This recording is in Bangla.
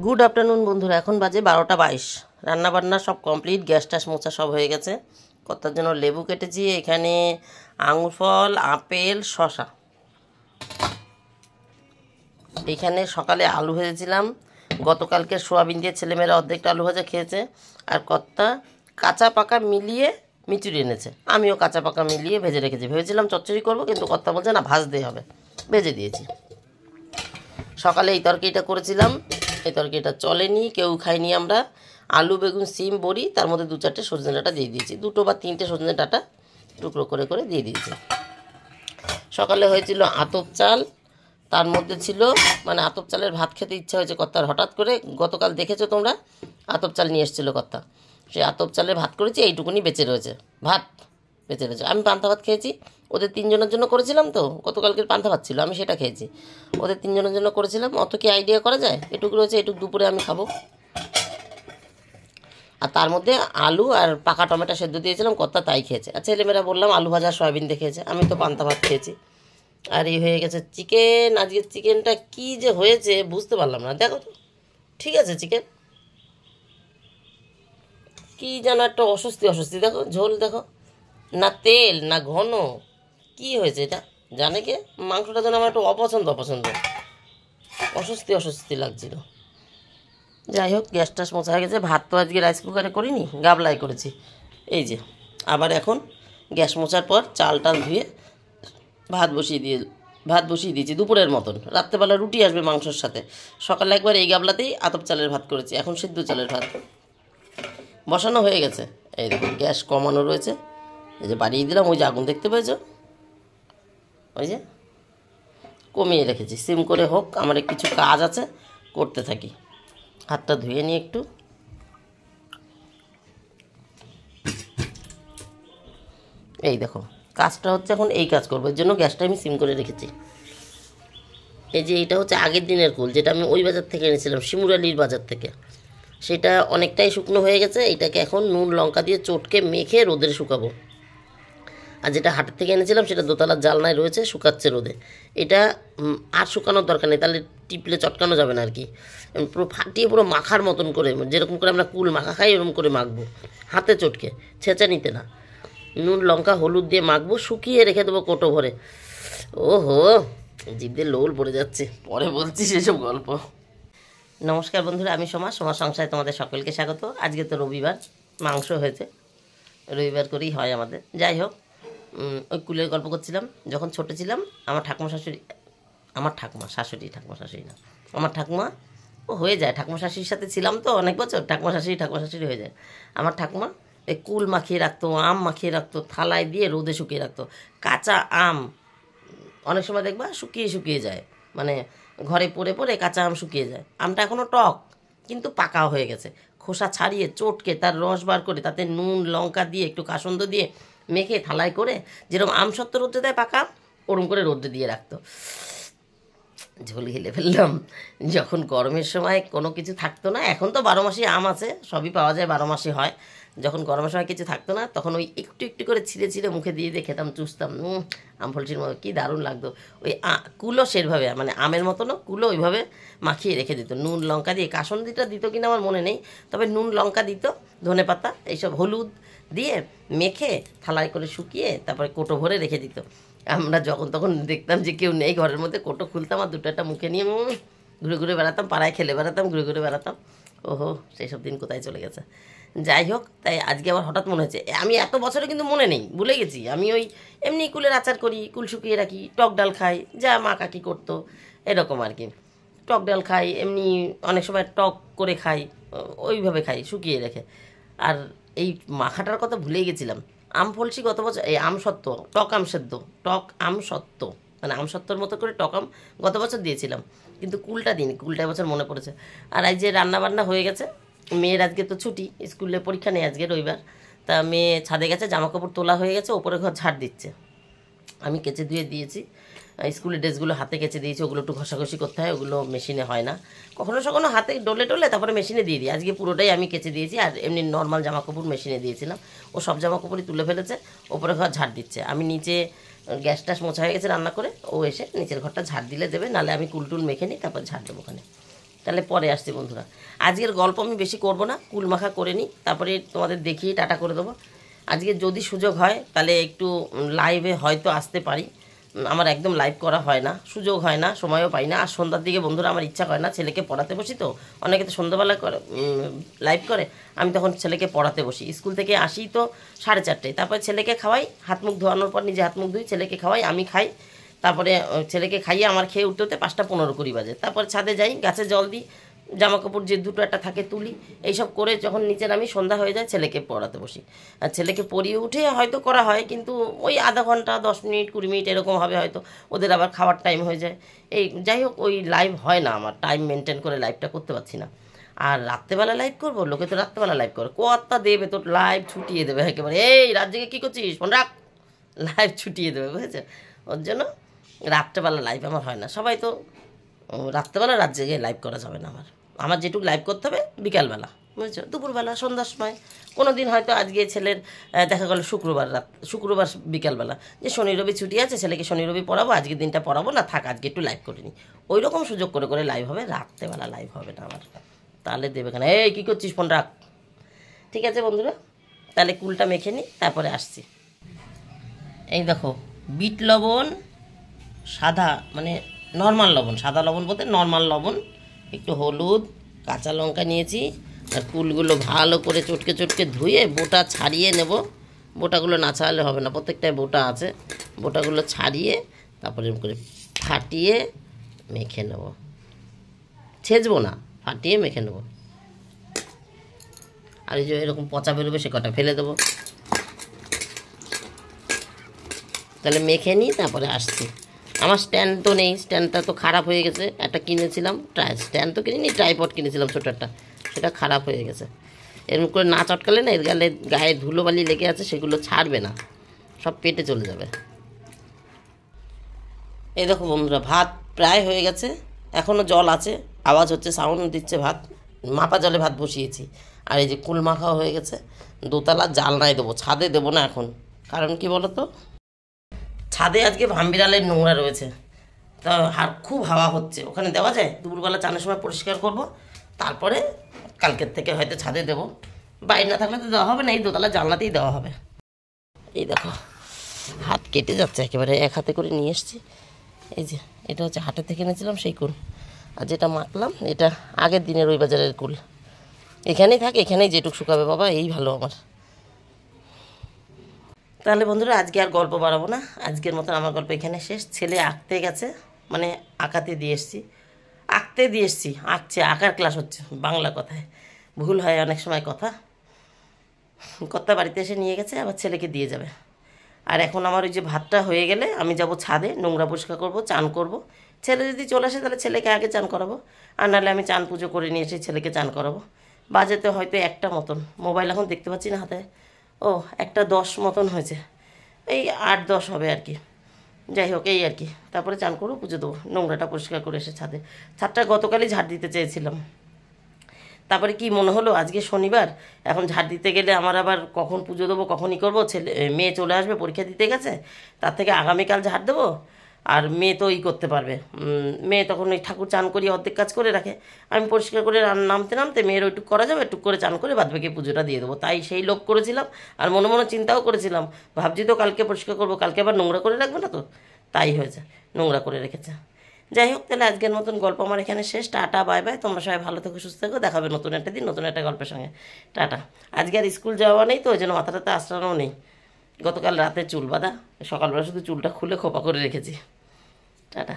গুড আফটারনুন বন্ধুরা, এখন বাজে 12টা 22। রান্নাবান্না সব কমপ্লিট, গ্যাস ট্যাস মোছা সব হয়ে গেছে। কতার জন্য লেবু কেটেছি, এখানে আঙুর ফল, আপেল, শশা। এখানে সকালে আলু ভেজেছিলাম, গতকালকে সোয়াবিন দিয়ে ছেলেমেয়েরা অর্ধেকটা আলু ভাজা খেয়েছে। আর কর্তা কাঁচা পাকা মিলিয়ে মিচুরি এনেছে, আমিও কাঁচা পাকা মিলিয়ে ভেজে রেখেছি। ভেবেছিলাম চচ্চড়ি করবো, কিন্তু কর্তা বলছে না, ভাজতে হবে, ভেজে দিয়েছি। সকালে এই তরকারিটা করেছিলাম, এই তরকারিটা চলেনি, কেউ খাইনি আমরা। আলু, বেগুন, সিম, বড়ি, তার মধ্যে 2-4টে সজনে ডাঁটা দিয়ে দিয়েছি, 2 বা 3টে সজনে ডাঁটা টুকরো করে করে দিয়ে দিয়েছি। সকালে হয়েছিল আতপ চাল, তার মধ্যে ছিল আতপ চালের ভাত খেতে ইচ্ছা হয়েছে কর্তার হঠাৎ করে। গতকাল দেখেছো তোমরা, আতপ চাল নিয়ে এসেছিলো কর্তা, সেই আতপ চালের ভাত করেছি, এইটুকুনি বেঁচে রয়েছে, ভাত বেঁচে রয়েছে। আমি পান্তা ভাত খেয়েছি, ওদের 3 জনের জন্য করেছিলাম, তো গতকালকের পান্তা ভাত ছিল, আমি সেটা খেয়েছি। ওদের 3 জনের জন্য করেছিলাম, অত কি আইডিয়া করা যায়? এটুকু রয়েছে, এটুকু দুপুরে আমি খাবো। আর তার মধ্যে আলু আর পাকা টমেটো সেদ্ধ দিয়েছিলাম, কর্তা তাই খেয়েছে। আর ছেলেমেয়েরা বললাম আলু ভাজা সয়াবিন দিয়ে খেয়েছে, আমি তো পান্তা ভাত খেয়েছি। আর এই হয়ে গেছে চিকেন। আজকের চিকেনটা কি যে হয়েছে বুঝতে পারলাম না। দেখো তো, ঠিক আছে চিকেন, কি যেন একটা অস্বস্তি অস্বস্তি। দেখো ঝোল, দেখো না তেল না ঘন, কি হয়েছে এটা জানে কে? মাংসটা যেন আমার একটু অপছন্দ অপছন্দ, অস্বস্তি অস্বস্তি লাগছিল। যাই হোক, গ্যাস ট্যাস মোছা হয়ে গেছে। ভাত তো আজকে রাইস কুকারে করিনি, গাবলায় করেছি। এই যে আবার এখন গ্যাস মোছার পর চাল টাল ধুয়ে ভাত বসিয়ে দিয়েছি দুপুরের মতন। রাত্রেবেলা রুটি আসবে মাংসর সাথে। সকালে একবার এই গাবলাতেই আতপ চালের ভাত করেছি, এখন সিদ্ধ চালের ভাত বসানো হয়ে গেছে। এই দেখুন, গ্যাস কমানো রয়েছে, এই যে বাড়িয়ে দিলাম। ওই যে আগুন দেখতে পেয়েছো, ওই যে কমিয়ে রেখেছি, সিম করে হোক, আমার কিছু কাজ আছে, করতে থাকি। হাতটা ধুয়ে নিই একটু। এই দেখো, কাজটা হচ্ছে এখন এই কাজ করবো, এর জন্য গ্যাসটা আমি সিম করে রেখেছি। এই যে এইটা হচ্ছে আগের দিনের কুল, যেটা আমি ওই বাজার থেকে এনেছিলাম, শিমুরালির বাজার থেকে। সেটা অনেকটাই শুকনো হয়ে গেছে। এটাকে এখন নুন লঙ্কা দিয়ে চটকে মেখে রোদে শুকাবো। আর যেটা হাটের থেকে এনেছিলাম সেটা দোতলার জালনায় রয়েছে, শুকাচ্ছে রোদে। এটা আর শুকানোর দরকার নেই, তাহলে টিপলে চটকানো যাবে না আর কি। পুরো ফাটিয়ে পুরো মাখার মতন করে, যেরকম করে আমরা কুল মাখা খাই এরকম করে মাখবো, হাতে চটকে, ছেঁচে নিতে না। নুন লঙ্কা হলুদ দিয়ে মাখবো, শুকিয়ে রেখে দেবো কোটো ভরে। ওহো, জিভ দিয়ে লোল পড়ে যাচ্ছে, পরে বলছি সেসব গল্প। নমস্কার বন্ধুরা, আমি সোমা সংসারে তোমাদের সকলকে স্বাগত। আজকে তো রবিবার, মাংস হয়েছে, রবিবার করেই হয় আমাদের। যাই হোক, ওই কুলের গল্প করছিলাম। যখন ছোটো ছিলাম, আমার ঠাকুমা শাশুড়ি না, আমার ঠাকুমা, ও হয়ে যায়, ঠাকুমা শাশুড়ির সাথে ছিলাম তো অনেক বছর, ঠাকুমা শাশুড়ি হয়ে যায়। আমার ঠাকুমা এই কুল মাখিয়ে রাখতো, আম মাখিয়ে রাখতো, থালায় দিয়ে রোদে শুকিয়ে রাখতো। কাঁচা আম অনেক সময় দেখবা শুকিয়ে শুকিয়ে যায়, ঘরে পড়ে পড়ে কাঁচা আম শুকিয়ে যায়। আমটা এখনও টক, কিন্তু পাকা হয়ে গেছে। খোসা ছাড়িয়ে চটকে তার রস বার করে তাতে নুন লঙ্কা দিয়ে একটু কাসন্দ দিয়ে মেখে থালায় করে, যেরকম আম সত্ত্ব রোদে দেয় পাকা, ওরম করে রোদে দিয়ে রাখতো। ঝোল গিলে ফেললাম। যখন গরমের সময় কোনো কিছু থাকতো না, এখন তো 12 মাসই আম আছে, সবই পাওয়া যায়, 12 মাসই হয়। যখন গরমের সময় কিছু থাকতো না, তখন ওই একটু একটু করে ছিঁড়ে ছিঁড়ে মুখে দিয়ে দিয়ে খেতাম, চুষতাম। আম ফলসির মতো কী দারুণ লাগতো। ওই কুলো সেভাবে, আমের মতনও কুলো ওইভাবে মাখিয়ে রেখে দিত, নুন লঙ্কা দিয়ে। কাসন্দিটা দিত কিনা আমার মনে নেই, তবে নুন লঙ্কা দিত, ধনে পাতা, এইসব হলুদ দিয়ে মেখে থালায় করে শুকিয়ে তারপরে কোটো ভরে রেখে দিত। আমরা যখন তখন দেখতাম যে কেউ নেই ঘরের মধ্যে, কোটো খুলতাম আর 2টা মুখে নিয়ে ঘুরে ঘুরে বেড়াতাম, পাড়ায় খেলে বেড়াতাম, ঘুরে ঘুরে বেড়াতাম। ওহো, সেই সব দিন কোথায় চলে গেছে। যাই হোক, তাই আজকে আবার হঠাৎ মনে হচ্ছে, আমি এত বছরে কিন্তু মনে নেই, ভুলে গেছি। আমি ওই এমনি কুলের আচার করি, কুল শুকিয়ে রাখি, টক ডাল খাই, যা মা কাকি করতো এরকম আর কি। টক ডাল খাই, এমনি অনেক সময় টক করে খাই, ওইভাবে খাই শুকিয়ে রেখে। আর এই মাখাটার কথা ভুলেই গেছিলাম। আম ফলসি গত বছর, এই আম সত্ত্ব, টক আম সেদ্ধ, টক আম সত্ত্ব, আম সত্ত্বর মতো করে টক আম গত বছর দিয়েছিলাম, কিন্তু কুলটা দিইনি। কুলটা এবছর মনে পড়েছে। আর এই যে রান্নাবান্না হয়ে গেছে, মেয়ের আজকে তো ছুটি, স্কুলে পরীক্ষা নেই আজকে রবিবার। তা মেয়ে ছাদে গেছে, জামাকাপড় তোলা হয়ে গেছে, ওপরে ঘর ঝাড় দিচ্ছে। আমি কেচে ধুয়ে দিয়েছি, স্কুলের ড্রেসগুলো হাতে কেচে দিয়েছি, ওগুলো একটু ঘষাঘষি করতে হয়, ওগুলো মেশিনে হয় না। কখনো সখনো হাতে ডলে টলে তারপরে মেশিনে দিয়ে দিই। আজকে পুরোটাই আমি কেচে দিয়েছি, আর এমনি নর্মাল জামাকাপড় মেশিনে দিয়েছিলাম। ও সব জামাকাপড়ই তুলে ফেলেছে, ওপরে ঘর ঝাড় দিচ্ছে। আমি নিচে গ্যাস ট্যাস মোছা হয়ে গেছে রান্না করে, ও এসে নিচের ঘরটা ঝাড় দিলে দেবে, নাহলে আমি কুলটুল মেখে নিই, তারপর ঝাড় দেবো ওখানে। তাহলে পরে আসছি বন্ধুরা। আজকের গল্প আমি বেশি করব না, কুল মাখা করে নিই, তারপরে তোমাদের দেখিয়ে টাটা করে দেবো। আজকে যদি সুযোগ হয় তাহলে একটু লাইভে হয়তো আসতে পারি। আমার একদম লাইভ করা হয় না, সুযোগ হয় না, সময়ও পাই না। আর সন্ধ্যার দিকে বন্ধুরা আমার ইচ্ছা করে না, ছেলেকে পড়াতে বসি তো, অনেকে তো সন্ধ্যাবেলা করে লাইভ করে, আমি তখন ছেলেকে পড়াতে বসি। স্কুল থেকে আসি তো 4:30, তারপরে ছেলেকে খাওয়াই, হাত মুখ ধোয়ানোর পর নিজে হাত মুখ ধুই, ছেলেকে খাওয়াই, আমি খাই, তারপরে ছেলেকে খাইয়ে আমার খেয়ে উঠতে হতে 5:15-20 বাজে। তারপরে ছাদে যাই, গাছে জল দিই, জামা কাপড় যে দুটো একটা থাকে তুলি, এইসব করে যখন নিচে নামি সন্ধ্যা হয়ে যায়, ছেলেকে পড়াতে বসি। আর ছেলেকে পড়িয়ে উঠে হয়তো করা হয়, কিন্তু ওই আধা ঘন্টা 10 মিনিট 20 মিনিট এরকম হবে হয়তো, ওদের আবার খাওয়ার টাইম হয়ে যায়। এই যাই হোক, ওই লাইভ হয় না, আমার টাইম মেনটেন করে লাইভটা করতে পারছি না। আর রাত্রেবেলা লাইভ করবো, লোকে তো রাত্রেবেলা লাইভ করে, কত্তা দেবে তোর লাইভ ছুটিয়ে দেবে একেবারে, এই রাত জেগে কী করছিস ফোন রাখ, লাইভ ছুটিয়ে দেবে, বুঝেছে? ওর জন্য রাত্রেবেলা লাইভ আমার হয় না। সবাই তো রাত্রেবেলা রাত জেগে লাইভ করা যাবে না, আমার যেটুকু লাইভ করতে হবে বিকালবেলা, বুঝেছো, দুপুরবেলা সন্ধ্যার সময়। কোনো দিন হয়তো আজকে ছেলের দেখা গেল শুক্রবার বিকালবেলা, যে শনি রবি ছুটি আছে, ছেলেকে শনি রবি পড়াবো, আজকের দিনটা পড়াবো না, থাক আজকে একটু লাইভ করে নিই, ওই রকম সুযোগ করে করে লাইভ হবে। রাত্রেবেলা লাইভ হবে না আমার, তাহলে দেবে কেন, এই কী করছিস ফোন রাখ। ঠিক আছে বন্ধুরা, তাহলে কুলটা মেখে নিই, তারপরে আসছি। এই দেখো, বিট লবণ, সাদা মানে নর্মাল লবণ, সাদা লবণ বলতে নর্মাল লবণ, একটু হলুদ, কাঁচা লঙ্কা নিয়েছি। আর কুলগুলো ভালো করে চটকে চটকে ধুয়ে বোটা ছাড়িয়ে নেব। বোটাগুলো না ছাড়ালে হবে না, প্রত্যেকটায় বোটা আছে, বোটাগুলো ছাড়িয়ে তারপরে এরকম করে ফাটিয়ে মেখে নেব, ছেঁচবো না, ফাটিয়ে মেখে নেব। আর এই যে এরকম পচা বেরোবে সে কটা ফেলে দেবো। তাহলে মেখে নিই, তারপরে আসছি। আমার স্ট্যান্ড তো নেই, স্ট্যান্ডটা তো খারাপ হয়ে গেছে, একটা কিনেছিলাম, স্ট্যান্ড তো কিনিনি, ট্রাইপড কিনেছিলাম ছোটো একটা, সেটা খারাপ হয়ে গেছে। এরকম করে না চটকালে না, এর গায়ে ধুলোবালি লেগে আছে, সেগুলো ছাড়বে না, সব পেটে চলে যাবে। এই দেখো বন্ধুরা, ভাত প্রায় হয়ে গেছে, এখনও জল আছে, আওয়াজ হচ্ছে, সাউন্ড দিচ্ছে ভাত, মাপা জলে ভাত বসিয়েছি। আর এই যে কুল মাখাও হয়ে গেছে, দোতলা জালনায় দেবো, ছাদে দেবো না এখন, কারণ কি বলো তো, ছাদে আজকে ভামবিড়ালের নোংরা রয়েছে, তা খুব হাওয়া হচ্ছে, ওখানে দেওয়া যায়। দুপুরবেলা চানের সময় পরিষ্কার করব, তারপরে কালকের থেকে হয়তো ছাদে দেবো, বাইরে না থাকলে তো দেওয়া হবে না, এই দোতলা জানলাতেই দেওয়া হবে। এই দেখো, হাত কেটে যাচ্ছে একেবারে, এক হাতে করে নিয়ে এসছি। এই যে এটা হচ্ছে হাটের থেকে এনেছিলাম সেই কুল, আর যেটা মাখলাম এটা আগের দিনের ওই বাজারের কুল, এখানেই থাকে, এখানেই যেটুক শুকাবে বাবা, এই ভালো আমার। তাহলে বন্ধুরা, আজকে আর গল্প বাড়াবো না, আজকের মতন আমার গল্প এখানে শেষ। ছেলে আঁকতে গেছে, মানে আঁকাতে দিয়ে এসছি, আঁকছে, আঁকার ক্লাস হচ্ছে, বাংলা কথায় ভুল হয় অনেক সময় কথা, কর্তা বাড়িতে এসে নিয়ে গেছে, আবার ছেলেকে দিয়ে যাবে। আর এখন আমার ওই যে ভাতটা হয়ে গেলে আমি যাব ছাদে, নোংরা পরিষ্কার করবো, চান করব। ছেলে যদি চলে আসে তাহলে ছেলেকে আগে চান করাবো, আর নাহলে আমি চান পুজো করে নিয়ে এসে ছেলেকে চান করাবো। বাজেতে হয়তো 1টা মতন, মোবাইল এখন দেখতে পাচ্ছি না হাতে, ও 1:10 মতন হয়েছে, এই 8-10 হবে আর কি। যাই হোক, এই আর কি, তারপরে চান করবো, পুজো দেবো, নোংরাটা পরিষ্কার করে এসে ছাদটা গতকালই ঝাড় দিতে চেয়েছিলাম, তারপরে কি মনে হলো আজকে শনিবার, এখন ঝাড় দিতে গেলে আমার আবার কখন পুজো দেবো, কখনই করবো, মেয়ে চলে আসবে পরীক্ষা দিতে গেছে, তার থেকে আগামীকাল ঝাড় দেবো। আর মেয়ে তো করতে পারবে, মেয়ে তখন ওই ঠাকুর চান করিয়ে অর্ধেক কাজ করে রাখে, আমি পরিষ্কার করে নামতে নামতে মেয়ের ওইটুক করা যাবে, টুক করে চান করে বাদবাকি পুজোটা দিয়ে দেবো, তাই সেই লোভ করেছিলাম। আর মনে মনে চিন্তাও করেছিলাম, ভাবছি তো কালকে পরিষ্কার করবো, কালকে আবার নোংরা করে রাখবে না তো, তাই হয়েছে, নোংরা করে রেখেছে। যাই হোক, তাহলে আজকের মতন গল্প আমার এখানে শেষ, টাটা বাই বাই, তোমরা সবাই ভালো থেকো, সুস্থ থেকো, দেখাবে নতুন একটা দিন নতুন একটা গল্পের সঙ্গে, টাটা। আজকে আর স্কুল যাওয়া নেই তো, ওই জন্য মাথাটাতে আশ্রানো নেই, গতকাল রাতে চুল বাঁধা, সকালবেলা শুধু চুলটা খুলে খোপা করে রেখেছি, টাটা।